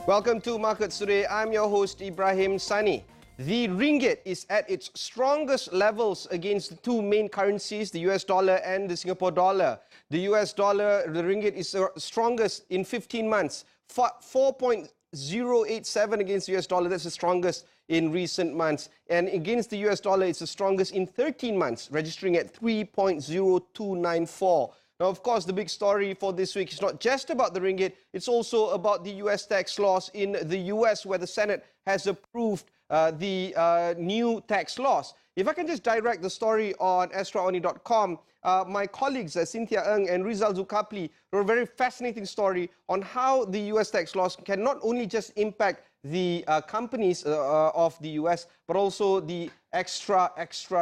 Welcome to Markets Today. I'm your host, Ibrahim Sani. The ringgit is at its strongest levels against the two main currencies, the US dollar and the Singapore dollar. The US dollar, the ringgit is strongest in 15 months, 4.087 against the US dollar. That's the strongest in recent months. And against the US dollar, it's the strongest in 13 months, registering at 3.0294. Now, of course, the big story for this week is not just about the ringgit, it's also about the US tax laws in the US, where the Senate has approved the new tax laws. If I can just direct the story on AstroAwani.com, my colleagues Cynthia Ng and Rizal Zulkapli wrote a very fascinating story on how the US tax laws can not only just impact the companies of the US, but also the extra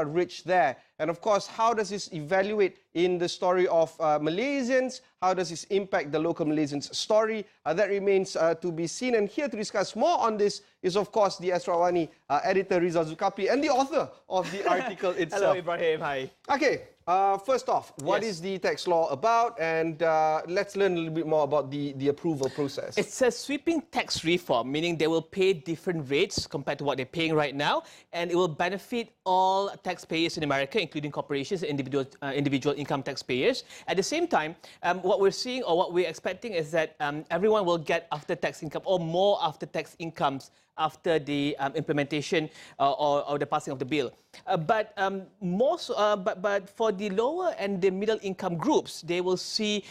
rich there. And of course, how does this evaluate in the story of Malaysians? How does this impact the local Malaysians' story? That remains to be seen. And here to discuss more on this is, of course, the Astro AWANI editor Rizal Zulkapli and the author of the article itself. Hello, Ibrahim. Hi. Okay. First off, what is the tax law about? And let's learn a little bit more about the approval process. It's a sweeping tax reform, meaning they will pay different rates compared to what they're paying right now, and it will benefit all taxpayers in America, including corporations and individual income taxpayers. At the same time, what we're seeing or what we're expecting is that everyone will get after-tax income or more after-tax incomes after the implementation or the passing of the bill. But for the lower and the middle income groups, they will see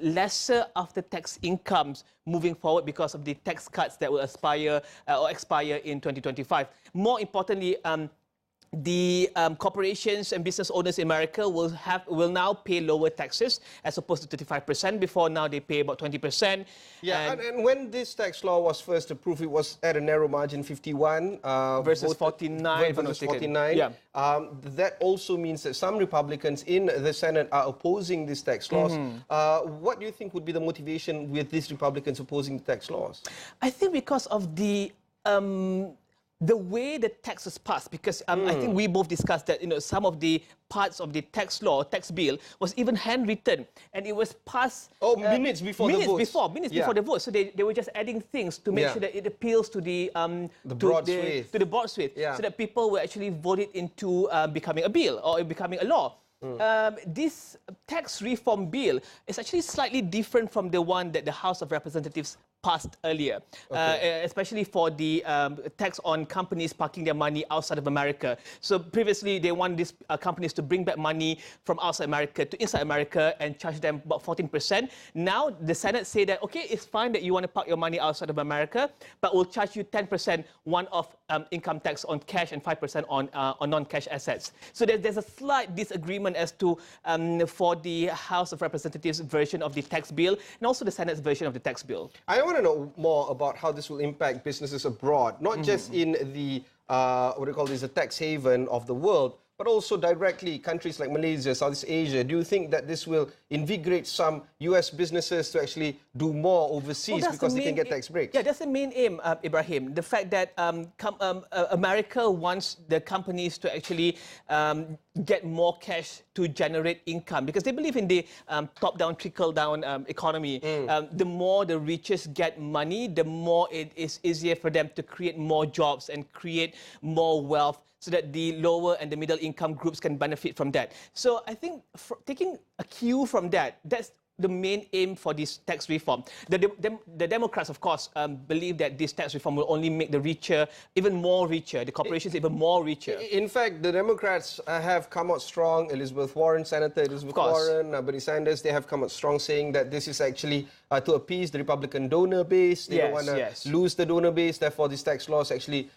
lesser after-tax incomes moving forward because of the tax cuts that will expire in 2025. More importantly, the corporations and business owners in America will now pay lower taxes as opposed to 35%. Before, now they pay about 20%. Yeah, and when this tax law was first approved, it was at a narrow margin, 51 versus 49. Versus 49. Yeah. That also means that some Republicans in the Senate are opposing these tax laws. What do you think would be the motivation with these Republicans opposing the tax laws? I think because of the way the tax was passed, because I think we both discussed that some of the parts of the tax bill was even handwritten, and it was passed minutes before the vote. Minutes before the vote. So they were just adding things to make sure that it appeals to the broad swathe, so that people will actually vote it into becoming a bill or becoming a law. This tax reform bill is actually slightly different from the one that the House of Representatives passed earlier, especially for the tax on companies parking their money outside of America. So previously, they want these companies to bring back money from outside America to inside America and charge them about 14%. Now, the Senate say that, okay, it's fine that you want to park your money outside of America, but we'll charge you 10% one-off income tax on cash and 5% on non-cash assets. So there's a slight disagreement as to for the House of Representatives version of the tax bill and also the Senate's version of the tax bill. I want to know more about how this will impact businesses abroad, not just in the, the tax haven of the world, but also directly countries like Malaysia, Southeast Asia. Do you think that this will invigorate some US businesses to actually do more overseas because they can get tax breaks? Yeah, that's the main aim, Ibrahim. The fact that America wants the companies to actually get more cash to generate income, because they believe in the top-down, trickle-down economy. The more the richest get money, the more it is easier for them to create more jobs and create more wealth, so that the lower and the middle income groups can benefit from that. So I think taking a cue from that, that's the main aim for this tax reform. The Democrats, of course, believe that this tax reform will only make the richer even more richer, the corporations even more richer. In fact, the Democrats have come out strong. Elizabeth Warren, Senator Elizabeth Warren, Bernie Sanders, they have come out strong saying that this is actually to appease the Republican donor base. They don't want to lose the donor base. Therefore, these tax laws actually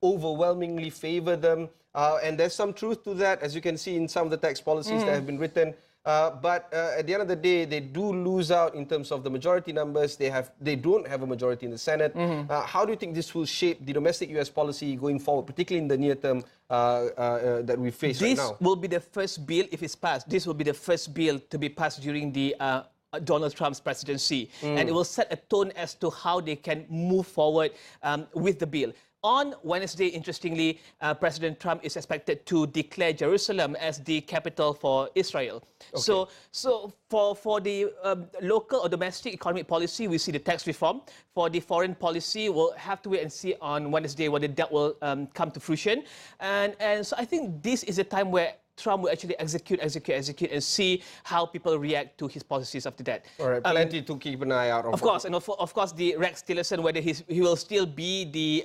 overwhelmingly favor them. And there's some truth to that, as you can see in some of the tax policies that have been written. But at the end of the day, they do lose out in terms of the majority numbers. They don't have a majority in the Senate. How do you think this will shape the domestic US policy going forward, particularly in the near term that we face right now? This will be the first bill, if it's passed, this will be the first bill to be passed during the Donald Trump's presidency. And it will set a tone as to how they can move forward with the bill. On Wednesday, interestingly, President Trump is expected to declare Jerusalem as the capital for Israel. Okay. So for the local or domestic economic policy, we see the tax reform. For the foreign policy, we'll have to wait and see on Wednesday whether that will come to fruition. And so I think this is a time where Trump will actually execute and see how people react to his policies after that. All right, plenty to keep an eye out on. Of course, and of course the Rex Tillerson, whether he will still be the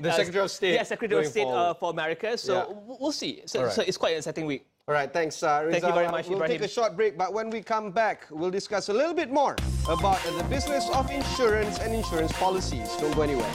Secretary of State. Yeah, Secretary of State for America. So we'll see. So it's quite an exciting week. All right, thanks, Rizal. Thank you very much, We'll Ibrahim. take a short break, but when we come back, we'll discuss a little bit more about the business of insurance and insurance policies. Don't go anywhere.